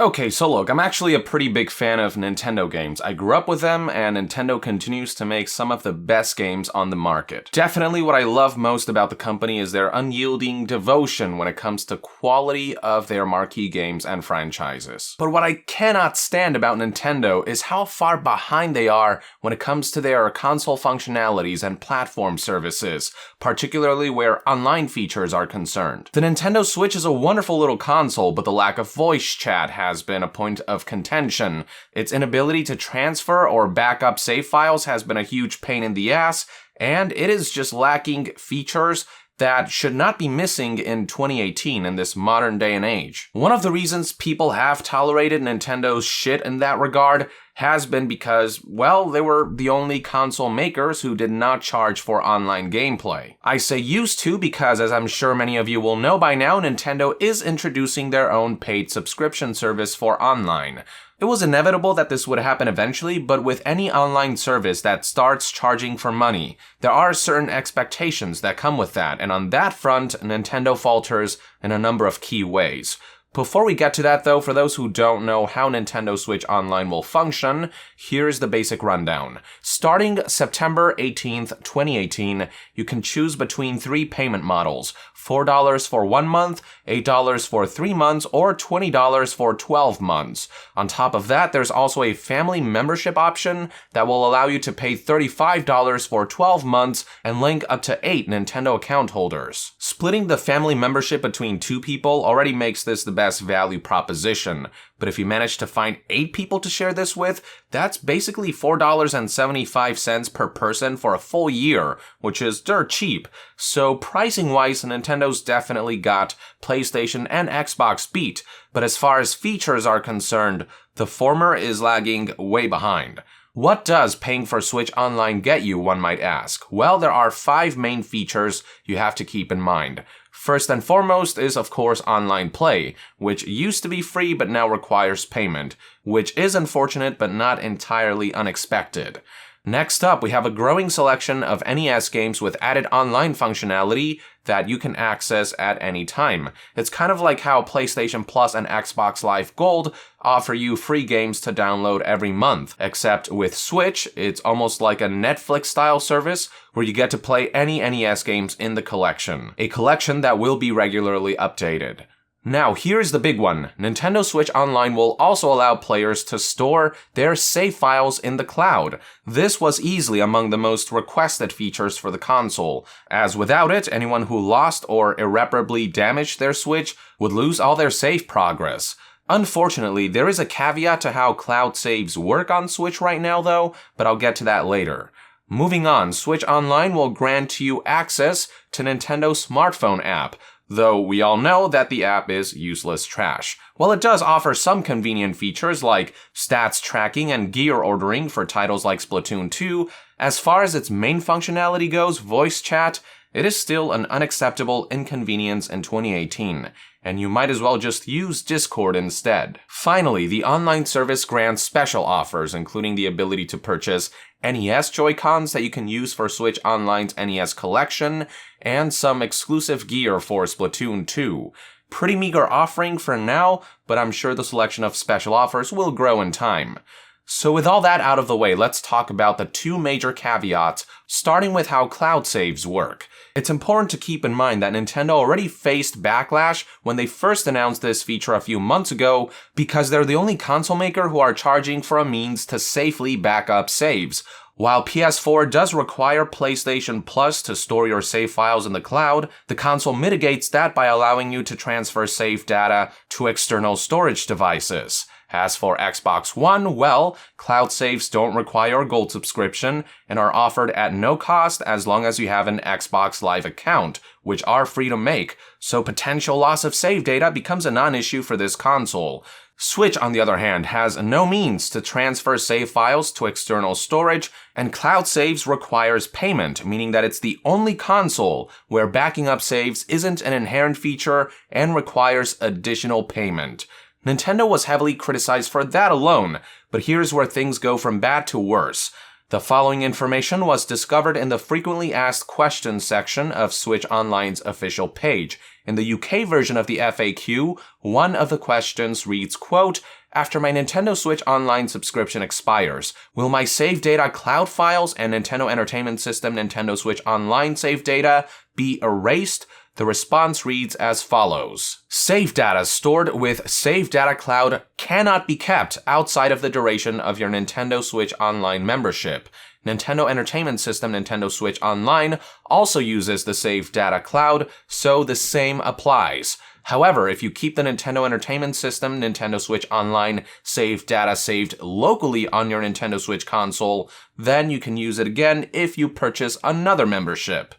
Okay, so look, I'm actually a pretty big fan of Nintendo games. I grew up with them, and Nintendo continues to make some of the best games on the market. Definitely what I love most about the company is their unyielding devotion when it comes to quality of their marquee games and franchises. But what I cannot stand about Nintendo is how far behind they are when it comes to their console functionalities and platform services, particularly where online features are concerned. The Nintendo Switch is a wonderful little console, but the lack of voice chat has been a point of contention. Its inability to transfer or back up save files has been a huge pain in the ass, and it is just lacking features that should not be missing in 2018 in this modern day and age. One of the reasons people have tolerated Nintendo's shit in that regard has been because, well, they were the only console makers who did not charge for online gameplay. I say used to because, as I'm sure many of you will know by now, Nintendo is introducing their own paid subscription service for online. It was inevitable that this would happen eventually, but with any online service that starts charging for money, there are certain expectations that come with that, and on that front, Nintendo falters in a number of key ways. Before we get to that though, for those who don't know how Nintendo Switch Online will function, here's the basic rundown. Starting September 18th, 2018, you can choose between 3 payment models: $4 for 1 month, $8 for 3 months, or $20 for 12 months. On top of that, there's also a family membership option that will allow you to pay $35 for 12 months and link up to 8 Nintendo account holders. Splitting the family membership between 2 people already makes this the best value proposition, but if you manage to find 8 people to share this with, that's basically $4.75 per person for a full year, which is dirt cheap. So pricing-wise, Nintendo's definitely got PlayStation and Xbox beat, but as far as features are concerned, the former is lagging way behind. What does paying for Switch Online get you, one might ask? Well, there are 5 main features you have to keep in mind. First and foremost is, of course, online play, which used to be free but now requires payment, which is unfortunate but not entirely unexpected. Next up, we have a growing selection of NES games with added online functionality that you can access at any time. It's kind of like how PlayStation Plus and Xbox Live Gold offer you free games to download every month, except with Switch, it's almost like a Netflix-style service where you get to play any NES games in the collection, a collection that will be regularly updated. Now, here's the big one. Nintendo Switch Online will also allow players to store their save files in the cloud. This was easily among the most requested features for the console, as without it, anyone who lost or irreparably damaged their Switch would lose all their save progress. Unfortunately, there is a caveat to how cloud saves work on Switch right now though, but I'll get to that later. Moving on, Switch Online will grant you access to Nintendo's smartphone app, though we all know that the app is useless trash. While it does offer some convenient features like stats tracking and gear ordering for titles like Splatoon 2, as far as its main functionality goes, voice chat, it is still an unacceptable inconvenience in 2018, and you might as well just use Discord instead. Finally, the online service grants special offers, including the ability to purchase NES Joy-Cons that you can use for Switch Online's NES collection, and some exclusive gear for Splatoon 2. Pretty meager offering for now, but I'm sure the selection of special offers will grow in time. So with all that out of the way, let's talk about the 2 major caveats, starting with how cloud saves work. It's important to keep in mind that Nintendo already faced backlash when they first announced this feature a few months ago because they're the only console maker who are charging for a means to safely back up saves. While PS4 does require PlayStation Plus to store your save files in the cloud, the console mitigates that by allowing you to transfer save data to external storage devices. As for Xbox One, well, cloud saves don't require a gold subscription and are offered at no cost as long as you have an Xbox Live account, which are free to make, so potential loss of save data becomes a non-issue for this console. Switch, on the other hand, has no means to transfer save files to external storage, and cloud saves requires payment, meaning that it's the only console where backing up saves isn't an inherent feature and requires additional payment. Nintendo was heavily criticized for that alone, but here's where things go from bad to worse. The following information was discovered in the frequently asked questions section of Switch Online's official page. In the UK version of the FAQ, one of the questions reads, quote, "After my Nintendo Switch Online subscription expires, will my save data cloud files and Nintendo Entertainment System Nintendo Switch Online save data be erased?" The response reads as follows. Save data stored with Save Data Cloud cannot be kept outside of the duration of your Nintendo Switch Online membership. Nintendo Entertainment System Nintendo Switch Online also uses the Save Data Cloud, so the same applies. However, if you keep the Nintendo Entertainment System Nintendo Switch Online save data saved locally on your Nintendo Switch console, then you can use it again if you purchase another membership.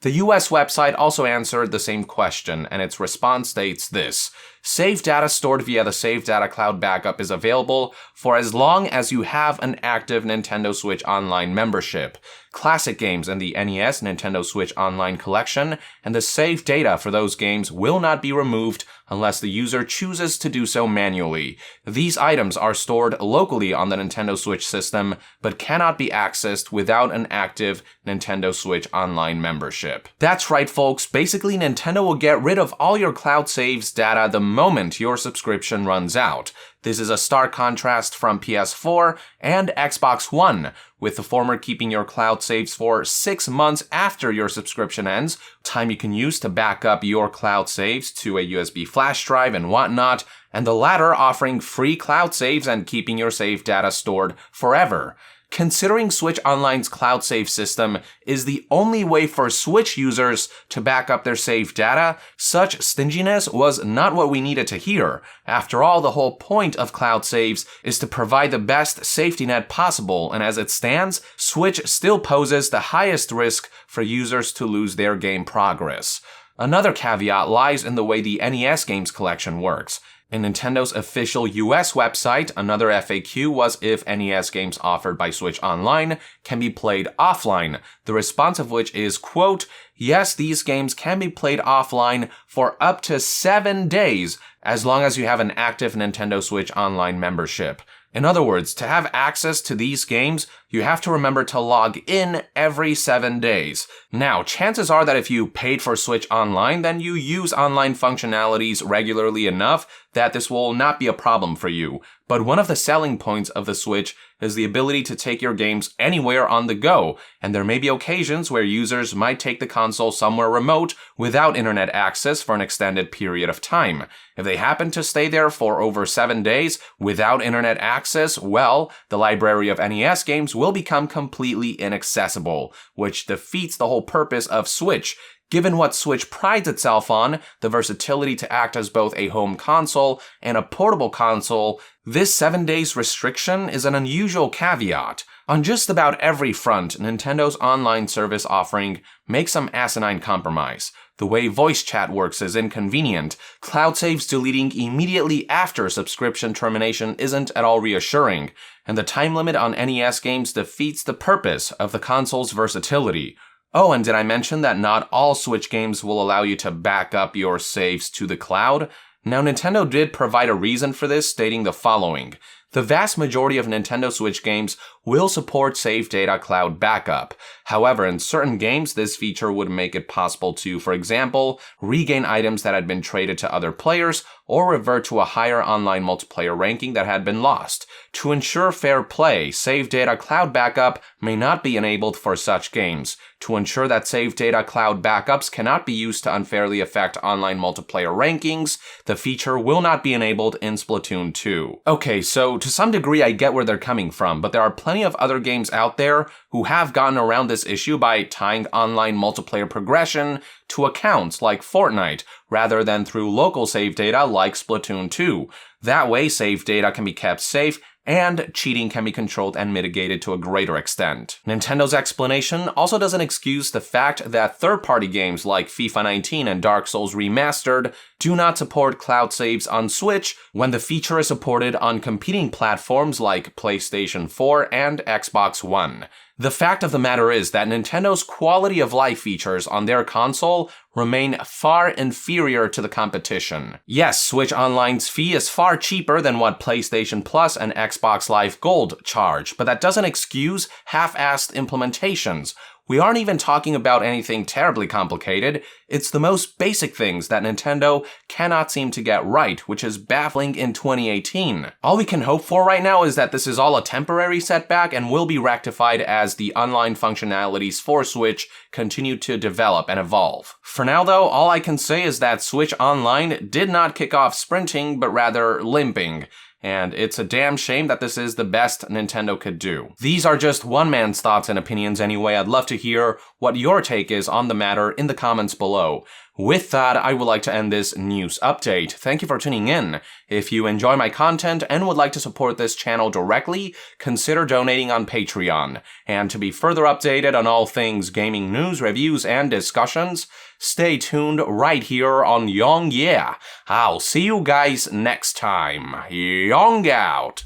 The US website also answered the same question, and its response states this. Save data stored via the Save Data Cloud backup is available for as long as you have an active Nintendo Switch Online membership. Classic games in the NES Nintendo Switch Online collection and the save data for those games will not be removed unless the user chooses to do so manually. These items are stored locally on the Nintendo Switch system, but cannot be accessed without an active Nintendo Switch Online membership. That's right, folks. Basically, Nintendo will get rid of all your cloud saves data the moment your subscription runs out. This is a stark contrast from PS4 and Xbox One, with the former keeping your cloud saves for 6 months after your subscription ends, time you can use to back up your cloud saves to a USB flash drive and whatnot, and the latter offering free cloud saves and keeping your save data stored forever. Considering Switch Online's cloud save system is the only way for Switch users to back up their save data, such stinginess was not what we needed to hear. After all, the whole point of cloud saves is to provide the best safety net possible, and as it stands, Switch still poses the highest risk for users to lose their game progress. Another caveat lies in the way the NES games collection works. In Nintendo's official US website, another FAQ was if NES games offered by Switch Online can be played offline, the response of which is, quote, yes, these games can be played offline for up to 7 days, as long as you have an active Nintendo Switch Online membership. In other words, to have access to these games, you have to remember to log in every 7 days. Now, chances are that if you paid for Switch Online, then you use online functionalities regularly enough that this will not be a problem for you. But one of the selling points of the Switch is the ability to take your games anywhere on the go, and there may be occasions where users might take the console somewhere remote without internet access for an extended period of time. If they happen to stay there for over 7 days without internet access, well, the library of NES games will become completely inaccessible, which defeats the whole purpose of Switch. Given what Switch prides itself on, the versatility to act as both a home console and a portable console, this 7 days restriction is an unusual caveat. On just about every front, Nintendo's online service offering makes some asinine compromise. The way voice chat works is inconvenient. Cloud saves deleting immediately after subscription termination isn't at all reassuring, and the time limit on NES games defeats the purpose of the console's versatility. Oh, and did I mention that not all Switch games will allow you to back up your saves to the cloud? Now, Nintendo did provide a reason for this, stating the following. The vast majority of Nintendo Switch games will support Save Data Cloud backup. However, in certain games, this feature would make it possible to, for example, regain items that had been traded to other players or revert to a higher online multiplayer ranking that had been lost. To ensure fair play, Save Data Cloud backup may not be enabled for such games. To ensure that Save Data Cloud backups cannot be used to unfairly affect online multiplayer rankings, the feature will not be enabled in Splatoon 2. Okay, so to some degree I get where they're coming from, but there are plenty of other games out there who have gotten around this issue by tying online multiplayer progression to accounts like Fortnite, rather than through local save data like Splatoon 2. That way, save data can be kept safe and cheating can be controlled and mitigated to a greater extent. Nintendo's explanation also doesn't excuse the fact that third-party games like FIFA 19 and Dark Souls Remastered do not support cloud saves on Switch when the feature is supported on competing platforms like PlayStation 4 and Xbox One. The fact of the matter is that Nintendo's quality of life features on their console remain far inferior to the competition. Yes, Switch Online's fee is far cheaper than what PlayStation Plus and Xbox Live Gold charge, but that doesn't excuse half-assed implementations. We aren't even talking about anything terribly complicated. It's the most basic things that Nintendo cannot seem to get right, which is baffling in 2018. All we can hope for right now is that this is all a temporary setback and will be rectified as the online functionalities for Switch continue to develop and evolve. For now though, all I can say is that Switch Online did not kick off sprinting, but rather limping. And it's a damn shame that this is the best Nintendo could do. These are just one man's thoughts and opinions anyway. I'd love to hear what your take is on the matter in the comments below. With that, I would like to end this news update. Thank you for tuning in. If you enjoy my content and would like to support this channel directly, consider donating on Patreon. And to be further updated on all things gaming news, reviews, and discussions, stay tuned right here on Young Yeah. I'll see you guys next time. Young out!